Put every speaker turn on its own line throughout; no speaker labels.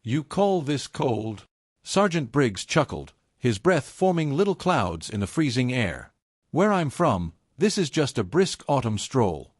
You call this cold? Sergeant Briggs chuckled, his breath forming little clouds in the freezing air. Where I'm from, this is just a brisk autumn stroll.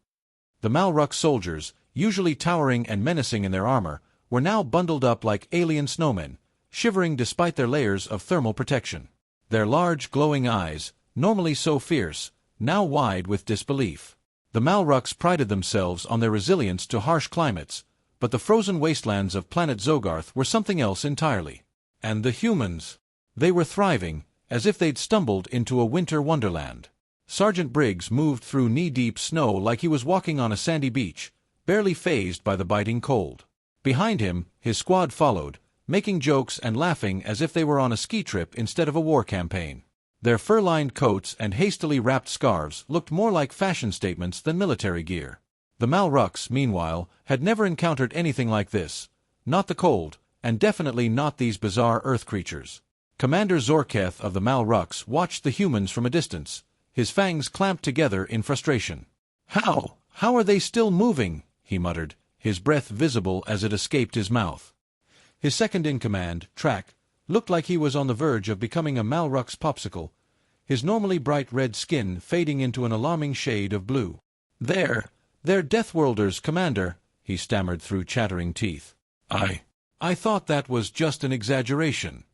The Malrux soldiers, usually towering and menacing in their armor, were now bundled up like alien snowmen, shivering despite their layers of thermal protection. Their large, glowing eyes, normally so fierce, now wide with disbelief. The Malrux prided themselves on their resilience to harsh climates, but the frozen wastelands of Planet Zogarth were something else entirely. And the humans? They were thriving, as if they'd stumbled into a winter wonderland. Sergeant Briggs moved through knee-deep snow like he was walking on a sandy beach, barely fazed by the biting cold. Behind him, his squad followed, making jokes and laughing as if they were on a ski trip instead of a war campaign. Their fur-lined coats and hastily wrapped scarves looked more like fashion statements than military gear. The Malrux, meanwhile, had never encountered anything like this. Not the cold, and definitely not these bizarre earth creatures. Commander Zogarth of the Malrux watched the humans from a distance, his fangs clamped together in frustration. How are they still moving?" he muttered, his breath visible as it escaped his mouth. His second-in-command, Track, looked like he was on the verge of becoming a Malrux popsicle, his normally bright red skin fading into an alarming shade of blue. They're Deathworlders, Commander," he stammered through chattering teeth. I thought that was just an exaggeration."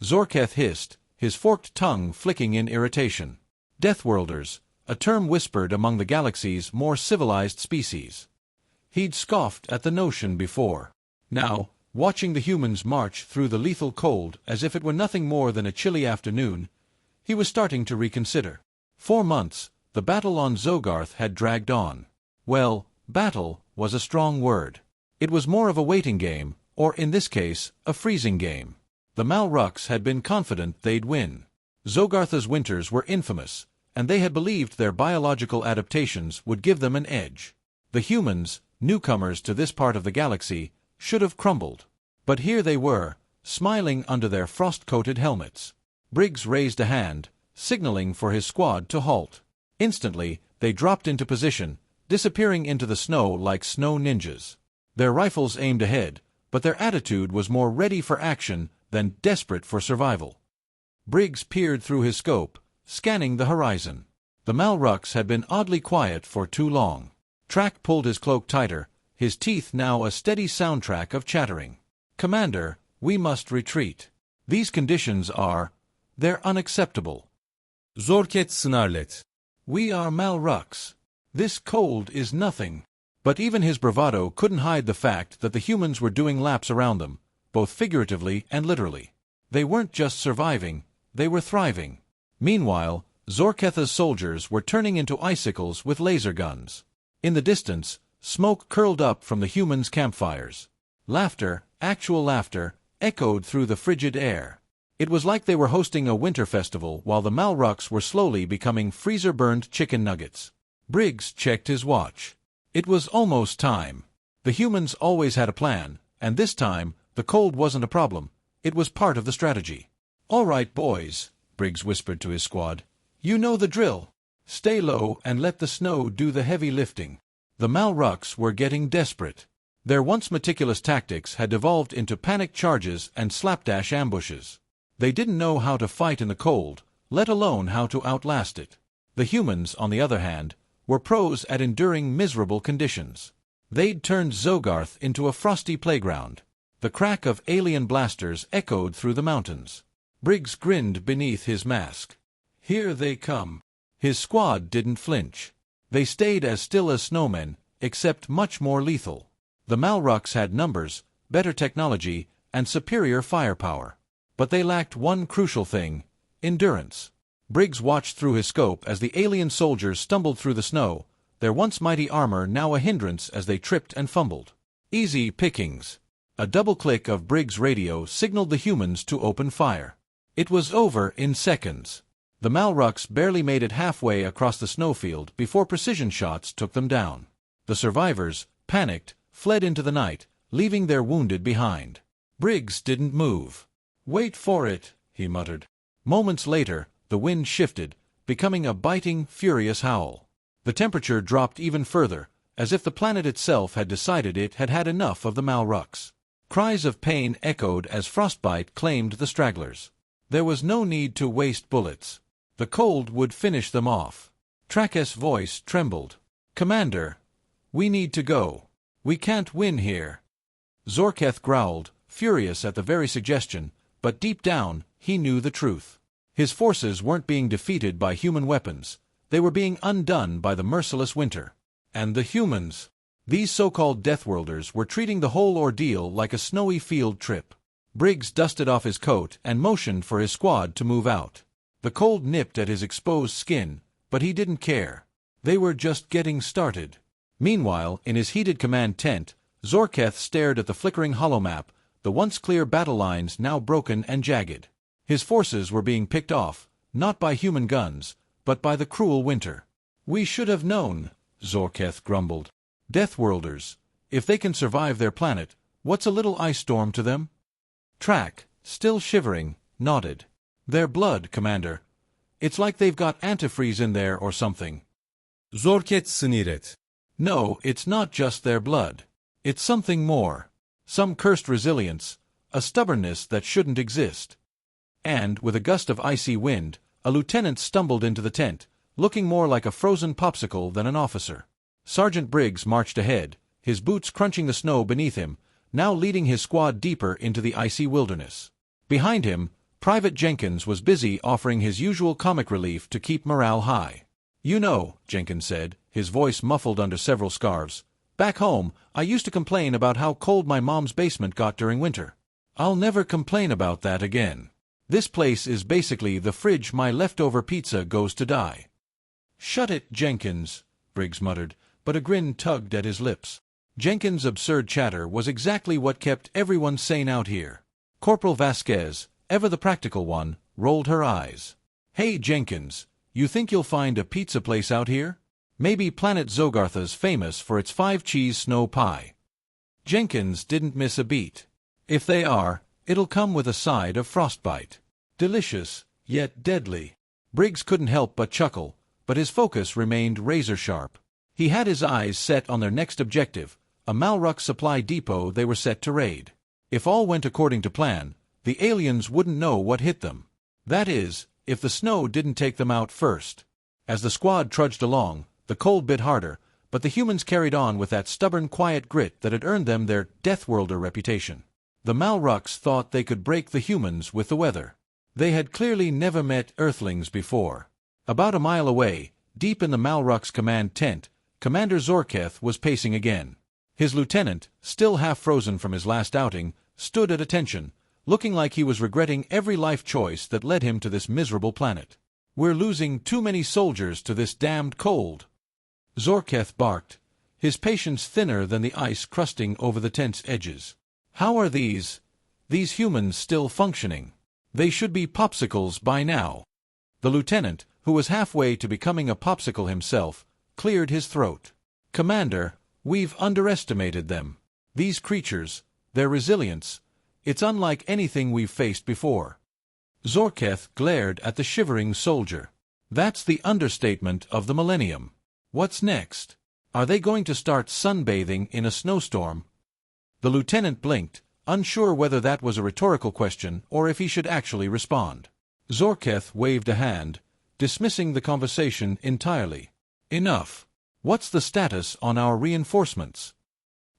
Zogarth hissed, his forked tongue flicking in irritation. Deathworlders, a term whispered among the galaxy's more civilized species. He'd scoffed at the notion before. Now, watching the humans march through the lethal cold as if it were nothing more than a chilly afternoon, he was starting to reconsider. 4 months, the battle on Zogarth had dragged on. Well, battle was a strong word. It was more of a waiting game, or in this case, a freezing game. The Malrux had been confident they'd win. Zogarth's winters were infamous, and they had believed their biological adaptations would give them an edge. The humans, newcomers to this part of the galaxy, should have crumbled. But here they were, smiling under their frost-coated helmets. Briggs raised a hand, signaling for his squad to halt. Instantly, they dropped into position, disappearing into the snow like snow ninjas. Their rifles aimed ahead, but their attitude was more ready for action than desperate for survival. Briggs peered through his scope, scanning the horizon. The Malrux had been oddly quiet for too long. Track pulled his cloak tighter, his teeth now a steady soundtrack of chattering. "Commander, we must retreat. These conditions they're unacceptable."
Zogarth snarled.
"We are Malrux. This cold is nothing." But even his bravado couldn't hide the fact that the humans were doing laps around them, both figuratively and literally. They weren't just surviving, they were thriving. Meanwhile, Zogarth's soldiers were turning into icicles with laser guns. In the distance, smoke curled up from the humans' campfires. Laughter, actual laughter, echoed through the frigid air. It was like they were hosting a winter festival while the Malrux were slowly becoming freezer-burned chicken nuggets. Briggs checked his watch. It was almost time. The humans always had a plan, and this time, the cold wasn't a problem. It was part of the strategy. "All right, boys," Briggs whispered to his squad. "You know the drill. Stay low and let the snow do the heavy lifting." The Malrux were getting desperate. Their once meticulous tactics had devolved into panic charges and slapdash ambushes. They didn't know how to fight in the cold, let alone how to outlast it. The humans, on the other hand, were pros at enduring miserable conditions. They'd turned Zogarth into a frosty playground. The crack of alien blasters echoed through the mountains. Briggs grinned beneath his mask. "Here they come." His squad didn't flinch. They stayed as still as snowmen, except much more lethal. The Malrux had numbers, better technology, and superior firepower. But they lacked one crucial thing: endurance. Briggs watched through his scope as the alien soldiers stumbled through the snow, their once mighty armor now a hindrance as they tripped and fumbled. Easy pickings. A double click of Briggs' radio signaled the humans to open fire. It was over in seconds. The Malrux barely made it halfway across the snowfield before precision shots took them down. The survivors, panicked, fled into the night, leaving their wounded behind. Briggs didn't move. "Wait for it," he muttered. Moments later, the wind shifted, becoming a biting, furious howl. The temperature dropped even further, as if the planet itself had decided it had had enough of the Malrux. Cries of pain echoed as frostbite claimed the stragglers. There was no need to waste bullets. The cold would finish them off. Track's voice trembled. "Commander, we need to go. We can't win here." Zogarth growled, furious at the very suggestion, but deep down, he knew the truth. His forces weren't being defeated by human weapons. They were being undone by the merciless winter. And the humans, these so-called Deathworlders, were treating the whole ordeal like a snowy field trip. Briggs dusted off his coat and motioned for his squad to move out. The cold nipped at his exposed skin, but he didn't care. They were just getting started. Meanwhile, in his heated command tent, Zogarth stared at the flickering holomap, the once clear battle lines now broken and jagged. His forces were being picked off, not by human guns, but by the cruel winter. "We should have known," Zogarth grumbled. "Deathworlders, if they can survive their planet, what's a little ice storm to them?" Track, still shivering, nodded. "Their blood, Commander. It's like they've got antifreeze in there or something."
Zogarth sneered.
"No, it's not just their blood. It's something more. Some cursed resilience, a stubbornness that shouldn't exist." And, with a gust of icy wind, a lieutenant stumbled into the tent, looking more like a frozen popsicle than an officer. Sergeant Briggs marched ahead, his boots crunching the snow beneath him, now leading his squad deeper into the icy wilderness. Behind him, Private Jenkins was busy offering his usual comic relief to keep morale high. "You know," Jenkins said, his voice muffled under several scarves, "back home, I used to complain about how cold my mom's basement got during winter. I'll never complain about that again. This place is basically the fridge my leftover pizza goes to die." "Shut it, Jenkins," Briggs muttered, but a grin tugged at his lips. Jenkins' absurd chatter was exactly what kept everyone sane out here. Corporal Vasquez, ever the practical one, rolled her eyes. "Hey, Jenkins, you think you'll find a pizza place out here? Maybe Planet Zogarth is famous for its 5-cheese snow pie." Jenkins didn't miss a beat. "If they are, it'll come with a side of frostbite. Delicious, yet deadly." Briggs couldn't help but chuckle, but his focus remained razor-sharp. He had his eyes set on their next objective, a Malrux supply depot they were set to raid. If all went according to plan, the aliens wouldn't know what hit them. That is, if the snow didn't take them out first. As the squad trudged along, the cold bit harder, but the humans carried on with that stubborn quiet grit that had earned them their Deathworlder reputation. The Malrux thought they could break the humans with the weather. They had clearly never met Earthlings before. About a mile away, deep in the Malrux command tent, Commander Zogarth was pacing again. His lieutenant, still half frozen from his last outing, stood at attention, looking like he was regretting every life choice that led him to this miserable planet. "We're losing too many soldiers to this damned cold," Zogarth barked, his patience thinner than the ice crusting over the tent's edges. "How are these humans still functioning? They should be popsicles by now." The lieutenant, who was halfway to becoming a popsicle himself, cleared his throat. "Commander, we've underestimated them. These creatures, their resilience, it's unlike anything we've faced before." Zogarth glared at the shivering soldier. "That's the understatement of the millennium. What's next? Are they going to start sunbathing in a snowstorm?" The lieutenant blinked, unsure whether that was a rhetorical question or if he should actually respond. Zogarth waved a hand, dismissing the conversation entirely. "Enough. What's the status on our reinforcements?"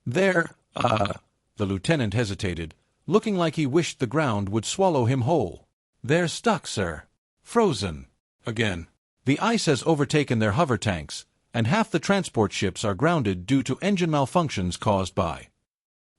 "They're, the lieutenant hesitated, looking like he wished the ground would swallow him whole. "They're stuck, sir. Frozen. Again. The ice has overtaken their hover tanks, and half the transport ships are grounded due to engine malfunctions caused by,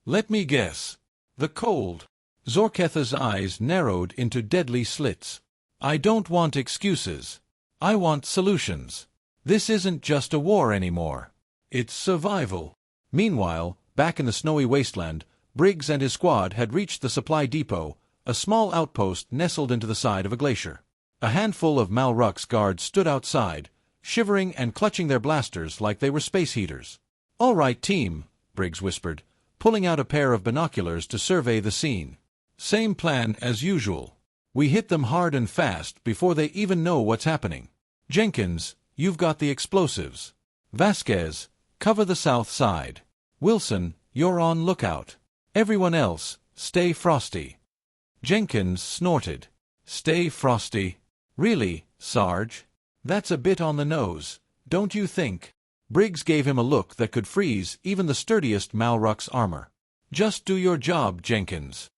let me guess, the cold." Zogarth's eyes narrowed into deadly slits. "I don't want excuses. I want solutions. This isn't just a war anymore. It's survival." Meanwhile, back in the snowy wasteland, Briggs and his squad had reached the supply depot, a small outpost nestled into the side of a glacier. A handful of Malrux guards stood outside, shivering and clutching their blasters like they were space heaters. "All right, team," Briggs whispered, pulling out a pair of binoculars to survey the scene. "Same plan as usual. We hit them hard and fast before they even know what's happening. Jenkins, you've got the explosives. Vasquez, cover the south side. Wilson, you're on lookout. Everyone else, stay frosty. Jenkins snorted. Stay frosty? Really, Sarge? That's a bit on the nose, don't you think? Briggs gave him a look that could freeze even the sturdiest Malrux armor. Just do your job, Jenkins.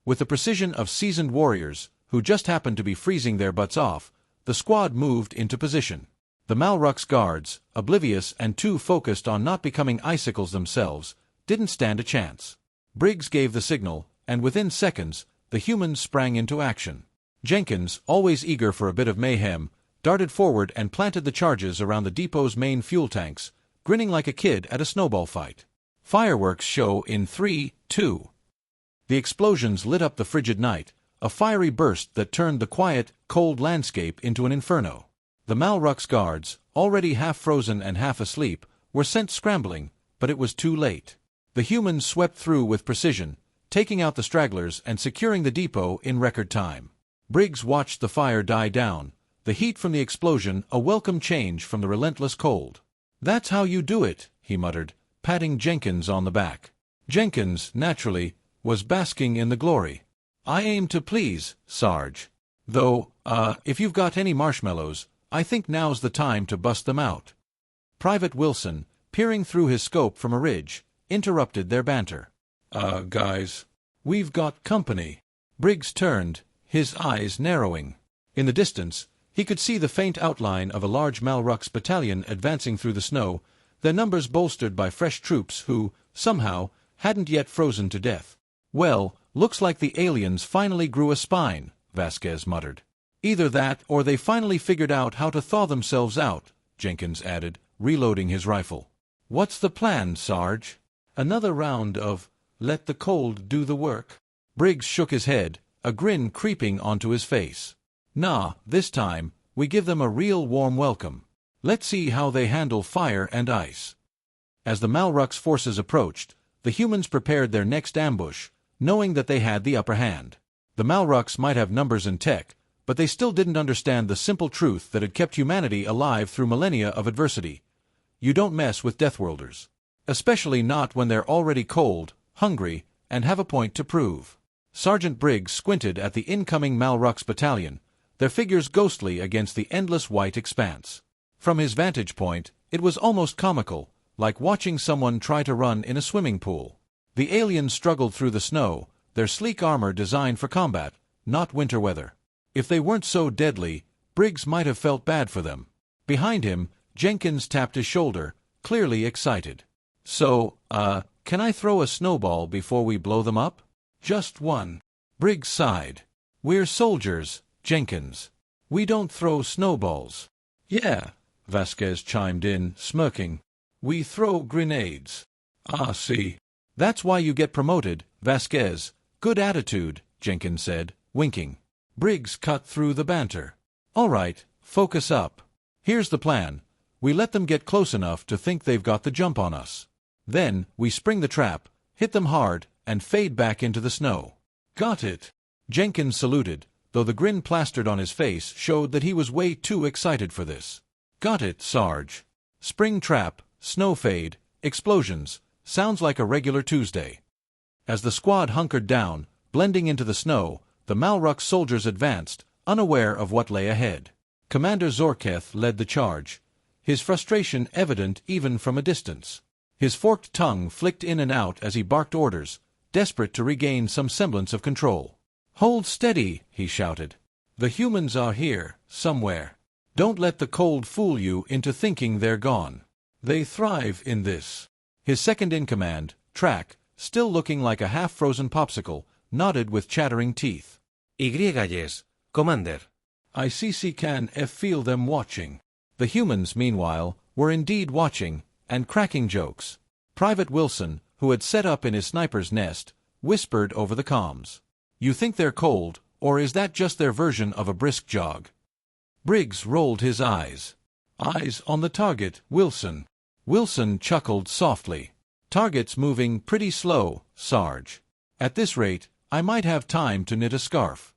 With the precision of seasoned warriors, who just happened to be freezing their butts off, the squad moved into position. The Malrux guards, oblivious and too focused on not becoming icicles themselves, didn't stand a chance. Briggs gave the signal, and within seconds, the humans sprang into action. Jenkins, always eager for a bit of mayhem, darted forward and planted the charges around the depot's main fuel tanks, grinning like a kid at a snowball fight. Fireworks show in 3, 2. The explosions lit up the frigid night, a fiery burst that turned the quiet, cold landscape into an inferno. The Malrux guards, already half frozen and half asleep, were sent scrambling, but it was too late. The humans swept through with precision, taking out the stragglers and securing the depot in record time. Briggs watched the fire die down, the heat from the explosion a welcome change from the relentless cold. "That's how you do it," he muttered, patting Jenkins on the back. Jenkins, naturally, was basking in the glory. "I aim to please, Sarge. Though, if you've got any marshmallows, I think now's the time to bust them out." Private Wilson, peering through his scope from a ridge, interrupted their banter. Guys, we've got company." Briggs turned, his eyes narrowing. In the distance, he could see the faint outline of a large Malrux battalion advancing through the snow, their numbers bolstered by fresh troops who, somehow, hadn't yet frozen to death. "Well, looks like the aliens finally grew a spine," Vasquez muttered. "Either that or they finally figured out how to thaw themselves out," Jenkins added, reloading his rifle. "What's the plan, Sarge? Another round of let the cold do the work?" Briggs shook his head, a grin creeping onto his face. "Nah, this time, we give them a real warm welcome. Let's see how they handle fire and ice." As the Malrux forces approached, the humans prepared their next ambush, knowing that they had the upper hand. The Malrux might have numbers and tech, but they still didn't understand the simple truth that had kept humanity alive through millennia of adversity. You don't mess with Deathworlders. Especially not when they're already cold, hungry, and have a point to prove. Sergeant Briggs squinted at the incoming Malrux battalion, their figures ghostly against the endless white expanse. From his vantage point, it was almost comical, like watching someone try to run in a swimming pool. The aliens struggled through the snow, their sleek armor designed for combat, not winter weather. If they weren't so deadly, Briggs might have felt bad for them. Behind him, Jenkins tapped his shoulder, clearly excited. "So, can I throw a snowball before we blow them up?" "Just one." Briggs sighed. "We're soldiers, Jenkins. We don't throw snowballs." "Yeah," Vasquez chimed in, smirking. "We throw grenades." "Ah, see. That's why you get promoted, Vasquez. Good attitude," Jenkins said, winking. Briggs cut through the banter. "All right, focus up. Here's the plan. We let them get close enough to think they've got the jump on us. Then we spring the trap, hit them hard, and fade back into the snow." "Got it." Jenkins saluted, though the grin plastered on his face showed that he was way too excited for this. "Got it, Sarge. Spring trap, snow fade, explosions. Sounds like a regular Tuesday." As the squad hunkered down, blending into the snow, the Malrux soldiers advanced, unaware of what lay ahead. Commander Zogarth led the charge, his frustration evident even from a distance. His forked tongue flicked in and out as he barked orders, desperate to regain some semblance of control. "Hold steady," he shouted. "The humans are here, somewhere. Don't let the cold fool you into thinking they're gone. They thrive in this." His second-in-command, Track, still looking like a half-frozen popsicle, nodded with chattering teeth.
Yes, Commander.
"I can feel them watching." The humans, meanwhile, were indeed watching, and cracking jokes. Private Wilson, who had set up in his sniper's nest, whispered over the comms. "You think they're cold, or is that just their version of a brisk jog?" Briggs rolled his eyes. "Eyes on the target, Wilson." Wilson chuckled softly. "Target's moving pretty slow, Sarge. At this rate, I might have time to knit a scarf."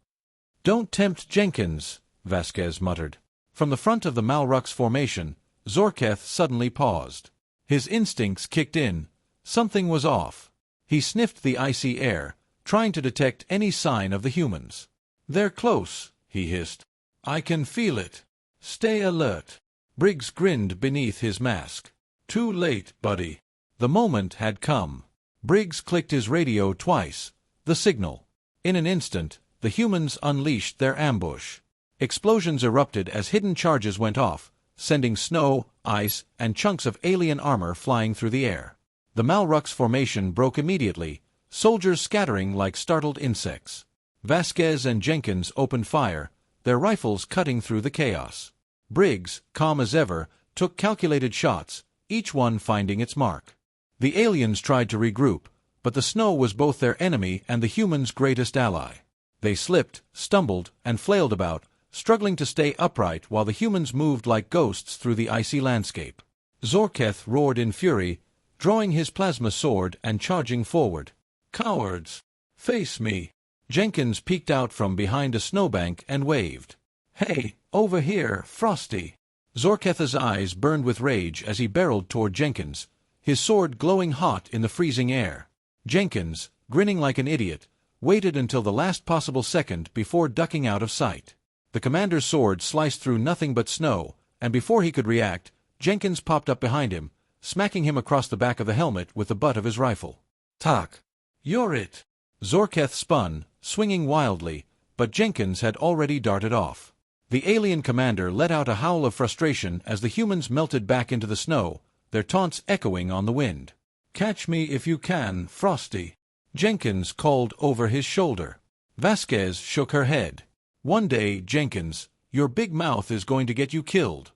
"Don't tempt Jenkins," Vasquez muttered. From the front of the Malrux formation, Zogarth suddenly paused. His instincts kicked in. Something was off. He sniffed the icy air, trying to detect any sign of the humans. "They're close," he hissed. "I can feel it. Stay alert." Briggs grinned beneath his mask. "Too late, buddy." The moment had come. Briggs clicked his radio twice. The signal. In an instant, the humans unleashed their ambush. Explosions erupted as hidden charges went off, sending snow, ice, and chunks of alien armor flying through the air. The Malrux formation broke immediately, soldiers scattering like startled insects. Vasquez and Jenkins opened fire, their rifles cutting through the chaos. Briggs, calm as ever, took calculated shots, each one finding its mark. The aliens tried to regroup, but the snow was both their enemy and the humans' greatest ally. They slipped, stumbled, and flailed about, struggling to stay upright while the humans moved like ghosts through the icy landscape. Zogarth roared in fury, drawing his plasma sword and charging forward. "Cowards! Face me!" Jenkins peeked out from behind a snowbank and waved. "Hey, over here, Frosty!" Zogarth's eyes burned with rage as he barreled toward Jenkins, his sword glowing hot in the freezing air. Jenkins, grinning like an idiot, waited until the last possible second before ducking out of sight. The commander's sword sliced through nothing but snow, and before he could react, Jenkins popped up behind him, smacking him across the back of the helmet with the butt of his rifle. "Tak! You're it!" Zogarth spun, swinging wildly, but Jenkins had already darted off. The alien commander let out a howl of frustration as the humans melted back into the snow, their taunts echoing on the wind. "Catch me if you can, Frosty!" Jenkins called over his shoulder. Vasquez shook her head. "One day, Jenkins, your big mouth is going to get you killed."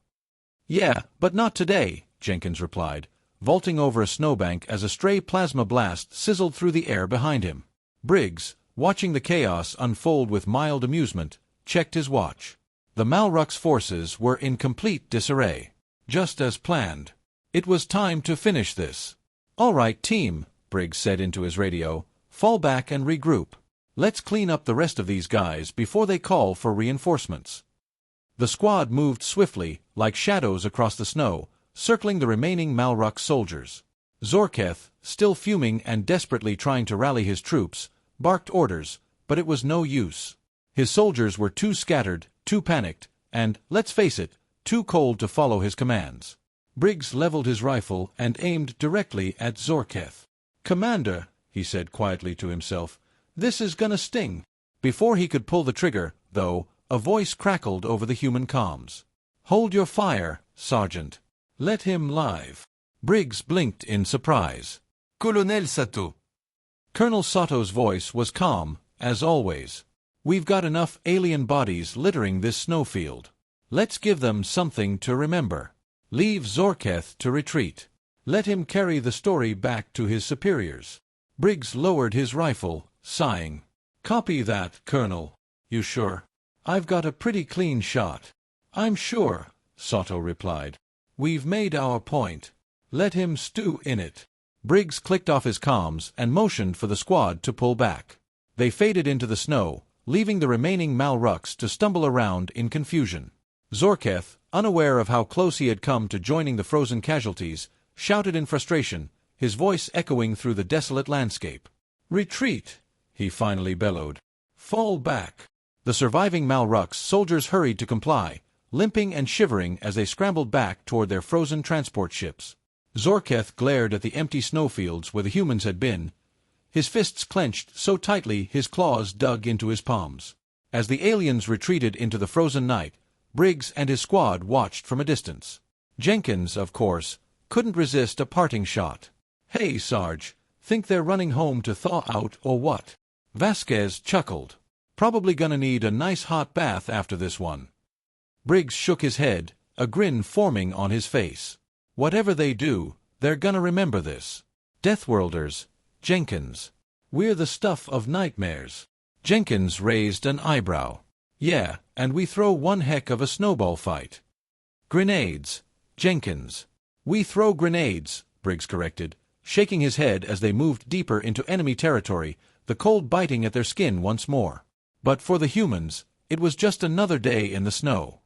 "Yeah, but not today," Jenkins replied, vaulting over a snowbank as a stray plasma blast sizzled through the air behind him. Briggs, watching the chaos unfold with mild amusement, checked his watch. The Malrux forces were in complete disarray. Just as planned. It was time to finish this. "All right, team," Briggs said into his radio, "fall back and regroup. Let's clean up the rest of these guys before they call for reinforcements." The squad moved swiftly, like shadows across the snow, circling the remaining Malrux soldiers. Zogarth, still fuming and desperately trying to rally his troops, barked orders, but it was no use. His soldiers were too scattered, too panicked, and, let's face it, too cold to follow his commands. Briggs leveled his rifle and aimed directly at Zogarth. "Commander," he said quietly to himself, "this is gonna sting." Before he could pull the trigger, though, a voice crackled over the human comms. "Hold your fire, Sergeant. Let him live." Briggs blinked in surprise.
Colonel Sato.
Colonel Sato's voice was calm, as always. "We've got enough alien bodies littering this snowfield. Let's give them something to remember. Leave Zogarth to retreat. Let him carry the story back to his superiors." Briggs lowered his rifle, sighing. "Copy that, Colonel. You sure? I've got a pretty clean shot." "I'm sure," Sato replied. "We've made our point. Let him stew in it." Briggs clicked off his comms and motioned for the squad to pull back. They faded into the snow, leaving the remaining Malrux to stumble around in confusion. Zogarth, unaware of how close he had come to joining the frozen casualties, shouted in frustration, his voice echoing through the desolate landscape. "Retreat!" he finally bellowed. "Fall back!" The surviving Malrux soldiers hurried to comply, limping and shivering as they scrambled back toward their frozen transport ships. Zogarth glared at the empty snowfields where the humans had been, his fists clenched so tightly his claws dug into his palms. As the aliens retreated into the frozen night, Briggs and his squad watched from a distance. Jenkins, of course, couldn't resist a parting shot. "Hey, Sarge, think they're running home to thaw out or what?" Vasquez chuckled. "Probably gonna need a nice hot bath after this one." Briggs shook his head, a grin forming on his face. "Whatever they do, they're gonna remember this. Deathworlders, Jenkins. We're the stuff of nightmares." Jenkins raised an eyebrow. "Yeah, and we throw one heck of a snowball fight." "Grenades, Jenkins." "We throw grenades," Briggs corrected, shaking his head as they moved deeper into enemy territory, the cold biting at their skin once more. But for the humans, it was just another day in the snow.